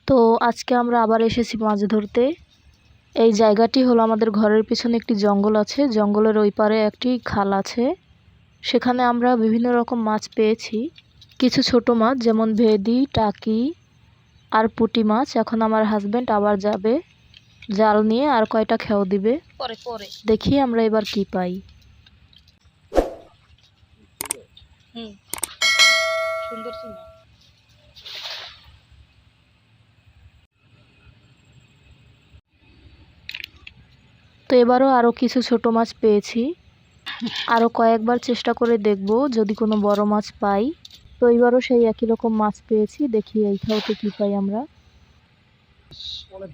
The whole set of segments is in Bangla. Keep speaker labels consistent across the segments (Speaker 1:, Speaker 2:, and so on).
Speaker 1: তো আজকে আমরা আবার এসেছি মাছ ধরতে। এই জায়গাটি হলো আমাদের ঘরের পিছনে একটি জঙ্গল আছে, জঙ্গলের ওই পারে একটি খাল আছে। সেখানে আমরা বিভিন্ন রকম মাছ পেয়েছি, কিছু ছোট মাছ যেমন ভেদি, টাকি আর পুঁটি মাছ। এখন আমার হাজবেন্ড আবার যাবে জাল নিয়ে, আর কয়টা খেও দিবে। দেখি আমরা এবার কি পাই। সুন্দর ছিল। তো এবারও আরো কিছু ছোট মাছ পেয়েছি, আরো কয়েকবার চেষ্টা করে দেখব যদি কোনো বড় মাছ পাই। তো এবারও সেই একই রকম মাছ পেয়েছি, দেখি এই খাওয়াতে কি পাই আমরা।
Speaker 2: অনেক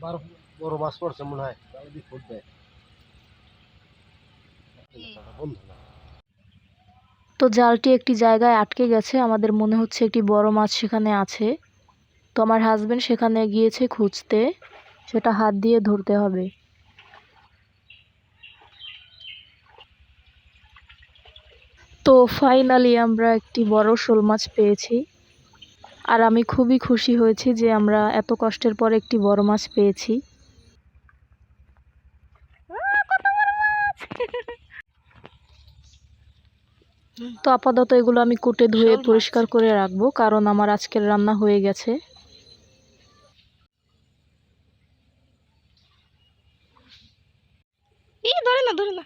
Speaker 2: বড় মাছ পড়ছে মনে হয়।
Speaker 1: তো জালটি একটি জায়গায় আটকে গেছে, আমাদের মনে হচ্ছে একটি বড় মাছ সেখানে আছে। তো আমার হাজবেন্ড সেখানে গিয়েছে খুঁজতে, সেটা হাত দিয়ে ধরতে হবে। তো ফাইনালি আমরা একটি বড় শোল মাছ পেয়েছি, আর আমি খুবই খুশি হয়েছি যে আমরা এত কষ্টের পর একটি বড় মাছ পেয়েছি। তো আপাতত এগুলো আমি কুটে ধুয়ে পরিষ্কার করে রাখবো, কারণ আমার আজকের রান্না হয়ে গেছে।
Speaker 3: ধরে না